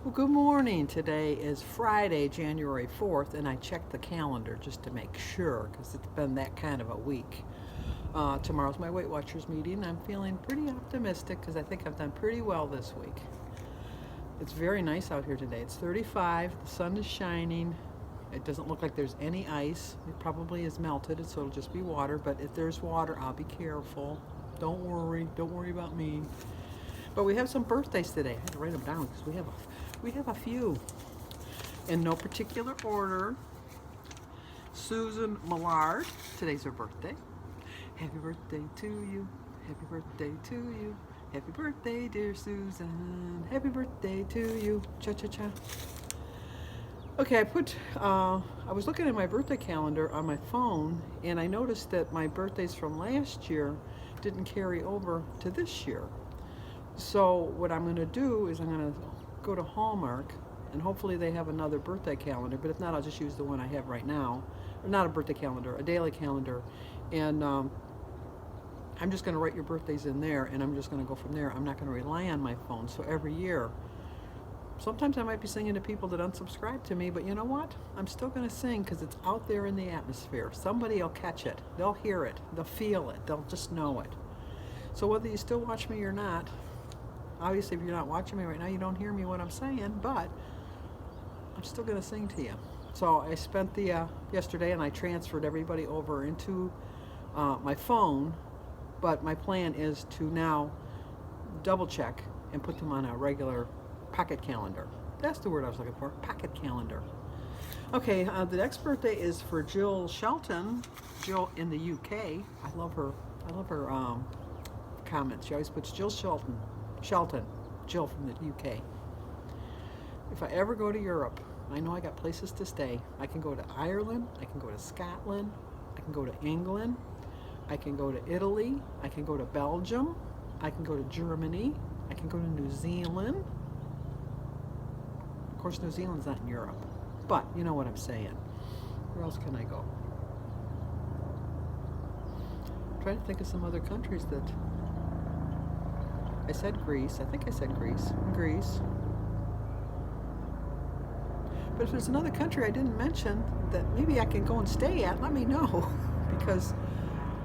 Well, good morning. Today is Friday, January 4th, and I checked the calendar just to make sure because it's been that kind of a week. Tomorrow's my Weight Watchers meeting. I'm feeling pretty optimistic because I think I've done pretty well this week. It's very nice out here today. It's 35, the sun is shining. It doesn't look like there's any ice. It probably is melted, so it'll just be water, but if there's water, I'll be careful. Don't worry about me. But we have some birthdays today. I had to write them down because we have a few. In no particular order. Susan Millard, today's her birthday. Happy birthday to you. Happy birthday to you. Happy birthday, dear Susan. Happy birthday to you. Cha-cha-cha. Okay, I was looking at my birthday calendar on my phone, and I noticed that my birthdays from last year didn't carry over to this year. So what I'm going to do is I'm going to go to Hallmark, and hopefully they have another birthday calendar, but if not, I'll just use the one I have right now. Or not a birthday calendar, a daily calendar. And I'm just going to write your birthdays in there, and I'm just going to go from there. I'm not going to rely on my phone. So every year, sometimes I might be singing to people that unsubscribe to me, but you know what? I'm still going to sing because it's out there in the atmosphere. Somebody will catch it. They'll hear it. They'll feel it. They'll just know it. So whether you still watch me or not, obviously if you're not watching me right now, you don't hear me what I'm saying, but I'm still going to sing to you. So I spent the yesterday, and I transferred everybody over into my phone, but my plan is to now double check and put them on a regular pocket calendar. That's the word I was looking for, pocket calendar. Okay, the next birthday is for Jill Shelton. Jill in the UK. I love her comments. She always puts Jill Shelton, Jill from the UK. If I ever go to Europe, I know I got places to stay. I can go to Ireland, I can go to Scotland, I can go to England, I can go to Italy, I can go to Belgium, I can go to Germany, I can go to New Zealand. Of course, New Zealand's not in Europe, but you know what I'm saying. Where else can I go? I'm trying to think of some other countries that I said Greece. I think I said Greece. Greece. But if there's another country I didn't mention that maybe I can go and stay at, let me know. Because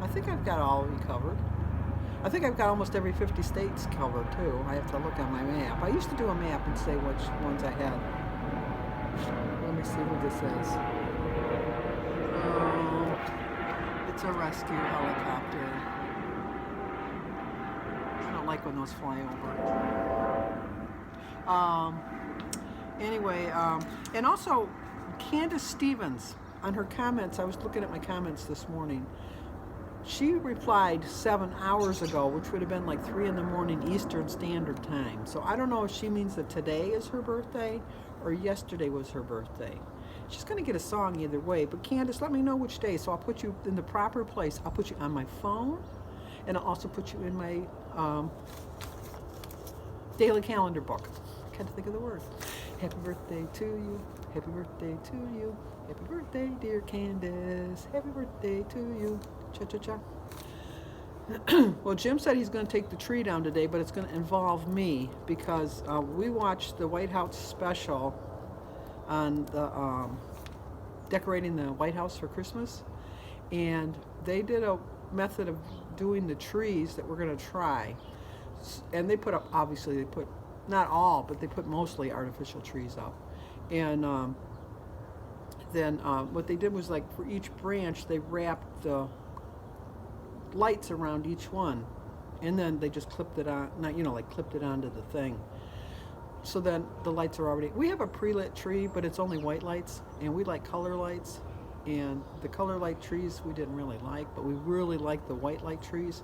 I think I've got all of you covered. I think I've got almost every 50 states covered too. I have to look on my map. I used to do a map and say which ones I had. Let me see who this is. Oh, it's a rescue helicopter. I don't like when those fly over. Anyway, and also Candace Stevens, on her comments, I was looking at my comments this morning. She replied 7 hours ago, which would have been like 3 in the morning Eastern Standard Time. So I don't know if she means that today is her birthday or yesterday was her birthday. She's going to get a song either way. But Candace, let me know which day, so I'll put you in the proper place. I'll put you on my phone, and I'll also put you in my daily calendar book. I can't think of the word. Happy birthday to you. Happy birthday to you. Happy birthday, dear Candace. Happy birthday to you. Cha-cha-cha. Well, Jim said he's going to take the tree down today, but it's going to involve me because we watched the White House special on the decorating the White House for Christmas, and they did a method of doing the trees that we're going to try. And they put up, obviously, they put not all, but they put mostly artificial trees up. And then what they did was, like, for each branch, they wrapped the lights around each one, and then they just clipped it on, not, you know, like clipped it onto the thing. So then the lights are already, we have a pre-lit tree, but it's only white lights, and we like color lights. And the color light trees we didn't really like, but we really like the white light trees.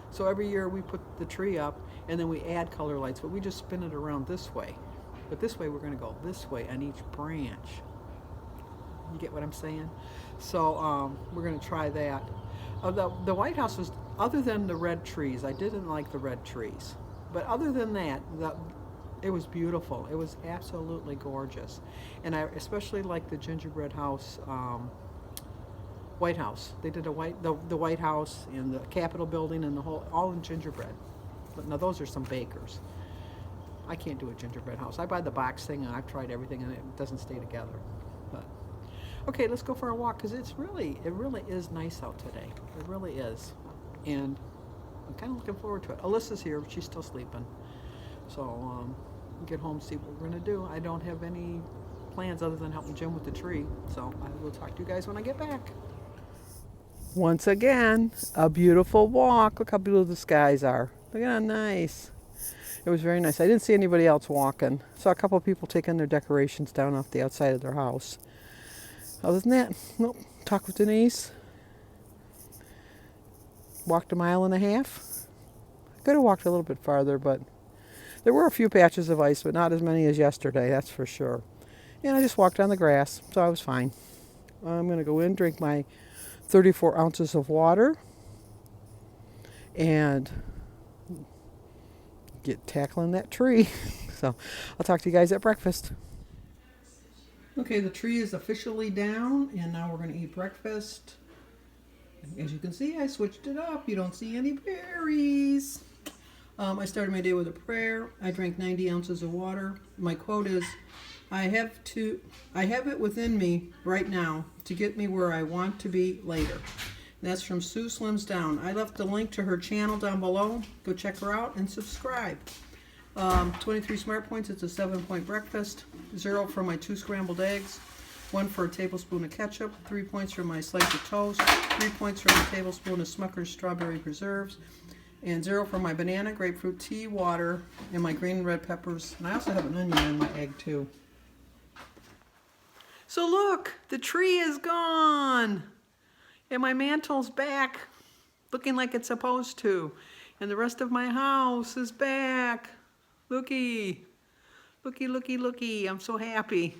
So every year we put the tree up, and then we add color lights, but we just spin it around this way. But this way we're going to go this way on each branch. You get what I'm saying? So we're going to try that. The White House was, other than the red trees, I didn't like the red trees. But other than that, it was beautiful. It was absolutely gorgeous. And I especially like the gingerbread house, White House. They did the White House and the Capitol building and the whole, all in gingerbread. But now those are some bakers. I can't do a gingerbread house. I buy the box thing, and I've tried everything, and it doesn't stay together. But okay, let's go for a walk because it really is nice out today. It really is, and I'm kind of looking forward to it. Alyssa's here; she's still sleeping, so we'll get home, see what we're gonna do. I don't have any plans other than helping Jim with the tree, so I will talk to you guys when I get back. Once again, a beautiful walk. Look how beautiful the skies are. Look at how nice. It was very nice. I didn't see anybody else walking. Saw a couple of people taking their decorations down off the outside of their house. Other than that, nope. Talked with Denise. Walked a mile and a half. Could have walked a little bit farther, but there were a few patches of ice, but not as many as yesterday, that's for sure. And I just walked on the grass, so I was fine. I'm going to go in, drink my 34 ounces of water, and get tackling that tree. So I'll talk to you guys at breakfast. Okay, the tree is officially down, and now we're going to eat breakfast. As you can see, I switched it up. You don't see any berries. I started my day with a prayer. I drank 90 ounces of water. My quote is, I have it within me right now to get me where I want to be later. And that's from Sue Slims Down. I left the link to her channel down below. Go check her out and subscribe. 23 smart points. It's a 7-point breakfast. 0 for my 2 scrambled eggs. 1 for a tablespoon of ketchup. 3 points for my slice of toast. 3 points for my tablespoon of Smucker's strawberry preserves. And 0 for my banana, grapefruit tea, water, and my green and red peppers. And I also have an onion in my egg too. So look, the tree is gone. And my mantle's back, looking like it's supposed to. And the rest of my house is back. Looky. Looky, looky, looky. I'm so happy.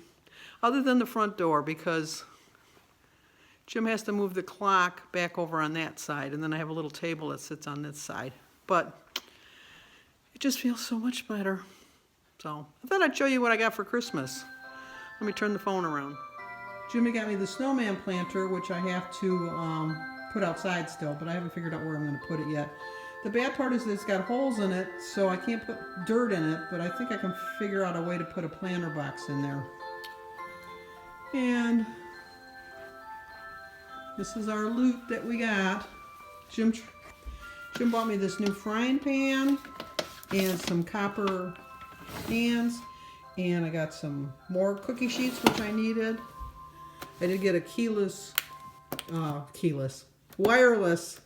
Other than the front door, because Jim has to move the clock back over on that side. And then I have a little table that sits on this side. But it just feels so much better. So I thought I'd show you what I got for Christmas. Let me turn the phone around. Jimmy got me the snowman planter, which I have to put outside still, but I haven't figured out where I'm going to put it yet. The bad part is that it's got holes in it, so I can't put dirt in it, but I think I can figure out a way to put a planter box in there. And this is our loot that we got. Jim bought me this new frying pan and some copper pans. And I got some more cookie sheets, which I needed. I did get a wireless,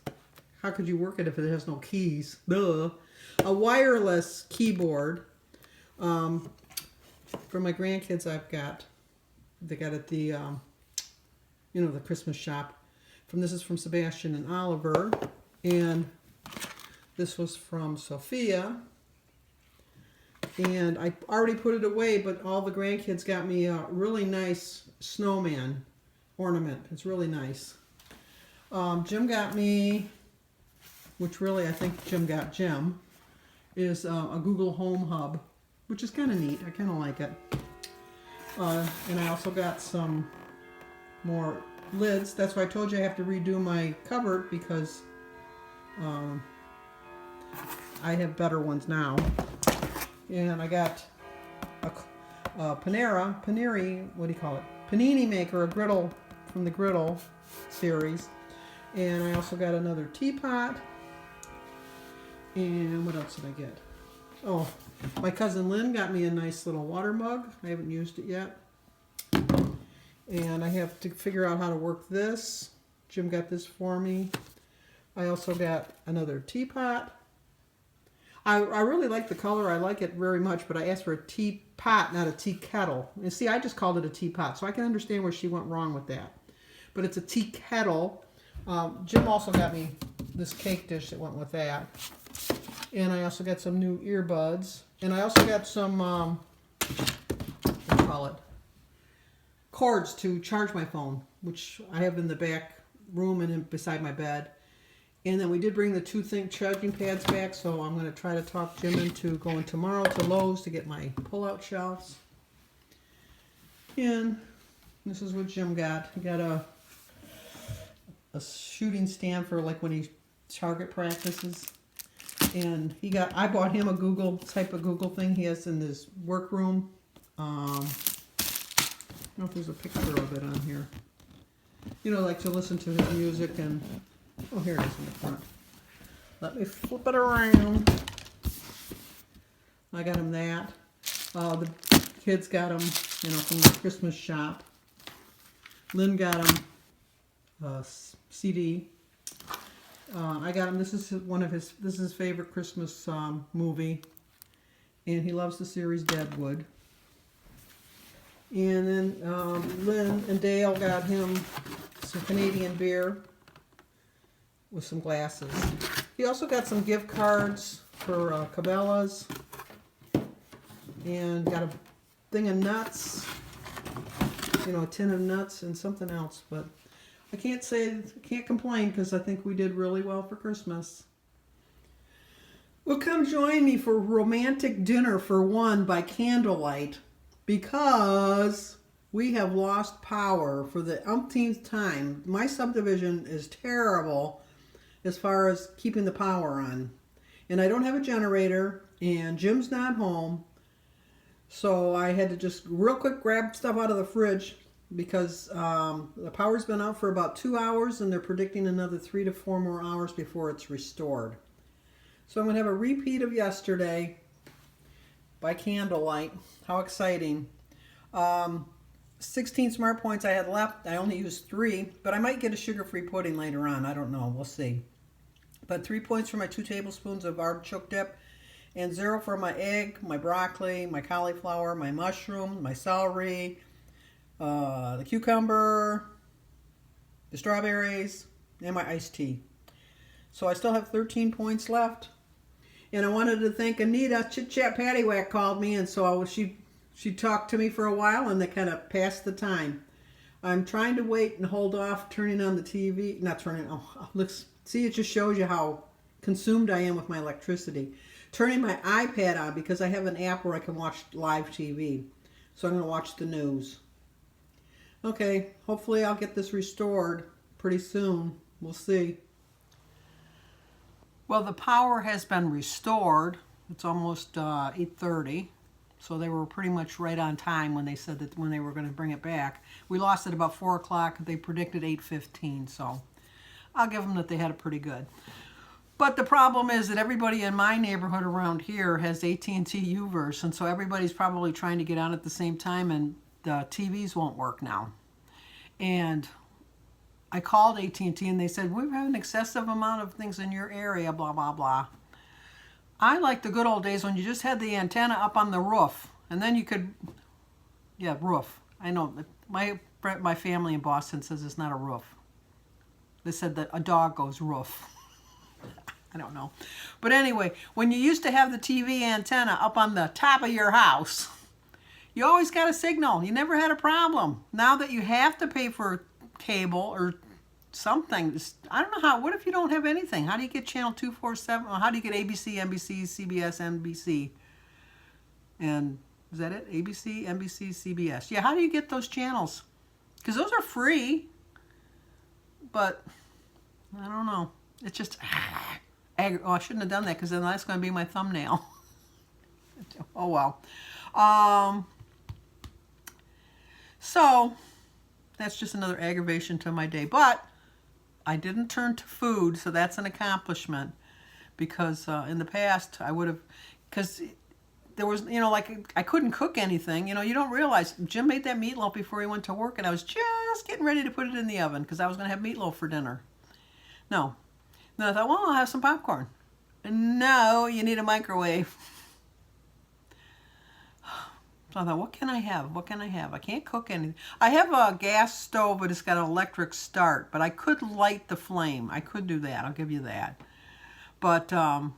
how could you work it if it has no keys? Duh. A wireless keyboard. For my grandkids, they got at the, the Christmas shop. This is from Sebastian and Oliver. And this was from Sophia. And I already put it away, but all the grandkids got me a really nice snowman ornament. It's really nice. Jim got me, which really I think Jim got Jim, is a Google Home Hub, which is kind of neat. I kind of like it. And I also got some more lids. That's why I told you I have to redo my cupboard because I have better ones now. And I got a panini maker, a griddle from the griddle series. And I also got another teapot. And what else did I get? Oh, my cousin Lynn got me a nice little water mug. I haven't used it yet. And I have to figure out how to work this. Jim got this for me. I also got another teapot. I really like the color. I like it very much, but I asked for a teapot, not a tea kettle. And see, I just called it a teapot, so I can understand where she went wrong with that. But it's a tea kettle. Jim also got me this cake dish that went with that. And I also got some new earbuds. And I also got some, what do you call it? Cords to charge my phone, which I have in the back room and beside my bed. And then we did bring the 2 charging pads back, so I'm going to try to talk Jim into going tomorrow to Lowe's to get my pull-out shelves. And this is what Jim got. He got a shooting stand for like when he target practices. And I bought him a type of Google thing he has in his workroom. I don't know if there's a picture of it on here. You know, like to listen to his music and, oh, here it is in the front. Let me flip it around. I got him that. The kids got him, you know, from the Christmas shop. Lynn got him a CD. I got him, this is his favorite Christmas movie. And he loves the series Deadwood. And then Lynn and Dale got him some Canadian beer with some glasses. He also got some gift cards for Cabela's. And got a thing of nuts. You know, a tin of nuts and something else. But I can't complain because I think we did really well for Christmas. Well, come join me for romantic dinner for one by candlelight because we have lost power for the umpteenth time. My subdivision is terrible as far as keeping the power on. And I don't have a generator and Jim's not home. So I had to just real quick grab stuff out of the fridge because the power's been out for about 2 hours and they're predicting another 3 to 4 more hours before it's restored. So I'm going to have a repeat of yesterday by candlelight. How exciting. 16 smart points I had left. I only used 3, but I might get a sugar-free pudding later on. I don't know. We'll see. But 3 points for my 2 tablespoons of artichoke dip. And 0 for my egg, my broccoli, my cauliflower, my mushroom, my celery, the cucumber, the strawberries, and my iced tea. So I still have 13 points left. And I wanted to thank Anita. Chit Chat Paddywhack called me, and so she talked to me for a while, and they kind of passed the time. I'm trying to wait and hold off turning on the TV. Not turning. Oh, looks. See, it just shows you how consumed I am with my electricity. Turning my iPad on because I have an app where I can watch live TV. So I'm going to watch the news. Okay, hopefully I'll get this restored pretty soon. We'll see. Well, the power has been restored. It's almost 8:30. So they were pretty much right on time when they said that when they were going to bring it back. We lost it about 4 o'clock. They predicted 8:15. So I'll give them that they had it pretty good. But the problem is that everybody in my neighborhood around here has AT&T U-verse, and so everybody's probably trying to get on at the same time, and the TVs won't work now. And I called AT&T, and they said, we have an excessive amount of things in your area, blah, blah, blah. I like the good old days when you just had the antenna up on the roof, and then you could, yeah, roof. I know, my family in Boston says it's not a roof. They said that a dog goes roof. I don't know. But anyway, when you used to have the TV antenna up on the top of your house, you always got a signal. You never had a problem. Now that you have to pay for cable or something, I don't know how. What if you don't have anything? How do you get channel 247? Or how do you get ABC, NBC, CBS, NBC? And is that it? ABC, NBC, CBS. Yeah, how do you get those channels? Because those are free. But I don't know. It's just... Oh, I shouldn't have done that because then that's going to be my thumbnail. Oh, well. So, that's just another aggravation to my day. But I didn't turn to food, so that's an accomplishment. Because in the past, I would have... Because there was, you know, like, I couldn't cook anything. You know, you don't realize. Jim made that meatloaf before he went to work, and I was just getting ready to put it in the oven because I was going to have meatloaf for dinner. No. Then I thought, well, I'll have some popcorn. No, you need a microwave. So I thought, what can I have? What can I have? I can't cook anything. I have a gas stove, but it's got an electric start. But I could light the flame. I could do that. I'll give you that. But yeah,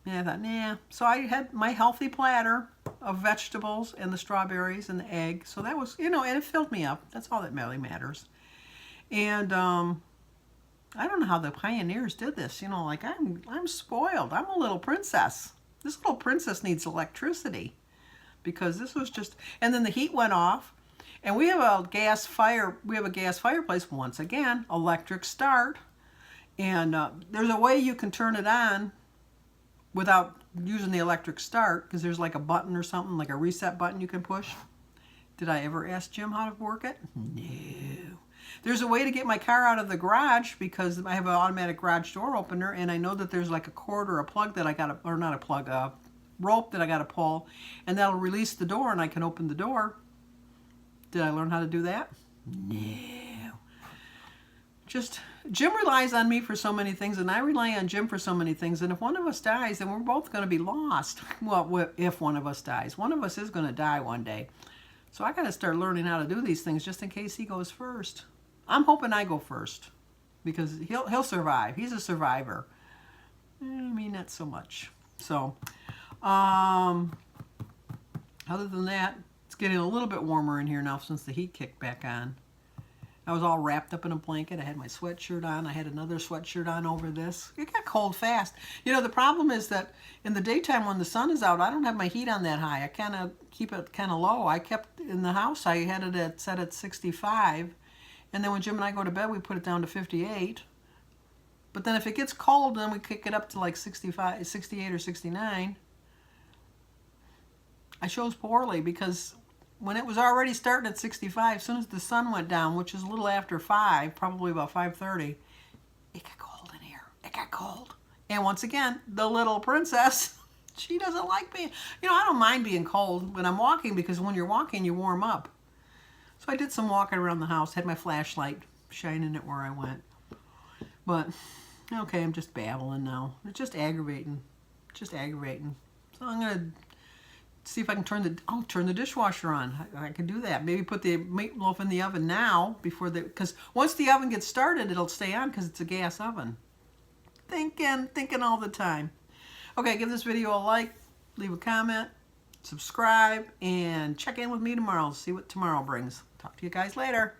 I thought, nah. So I had my healthy platter of vegetables and the strawberries and the egg. So that was, you know, and it filled me up. That's all that really matters. And I don't know how the pioneers did this. You know, like I'm spoiled. I'm a little princess. This little princess needs electricity because this was just. And then the heat went off, and we have a gas fire. We have a gas fireplace once again, electric start, And there's a way you can turn it on without using the electric start, because there's like a button or something, like a reset button you can push. Did I ever ask Jim how to work it? No. There's a way to get my car out of the garage, because I have an automatic garage door opener, and I know that there's like a cord or a plug that I got to, or not a plug, a rope that I got to pull, and that'll release the door and I can open the door. Did I learn how to do that? No. Just, Jim relies on me for so many things, and I rely on Jim for so many things, and if one of us dies, then we're both going to be lost. Well, if one of us dies. One of us is going to die one day. So I got to start learning how to do these things just in case he goes first. I'm hoping I go first, because he'll survive. He's a survivor. I mean, not so much. So, other than that, it's getting a little bit warmer in here now since the heat kicked back on. I was all wrapped up in a blanket. I had my sweatshirt on. I had another sweatshirt on over this. It got cold fast. You know, the problem is that in the daytime when the sun is out, I don't have my heat on that high. I kind of keep it kind of low. I kept in the house, I had it set at 65. And then when Jim and I go to bed, we put it down to 58. But then if it gets cold, then we kick it up to like 65, 68 or 69. I chose poorly, because when it was already starting at 65, as soon as the sun went down, which is a little after 5, probably about 5:30, it got cold in here. It got cold. And once again, the little princess, she doesn't like being, you know, I don't mind being cold when I'm walking, because when you're walking, you warm up. So I did some walking around the house, had my flashlight shining it where I went. But, okay, I'm just babbling now. It's just aggravating. Just aggravating. So I'm going to see if I can turn the dishwasher on. I can do that. Maybe put the meatloaf in the oven now, because once the oven gets started, it'll stay on because it's a gas oven. Thinking all the time. Okay, give this video a like, leave a comment, subscribe, and check in with me tomorrow. See what tomorrow brings. Talk to you guys later.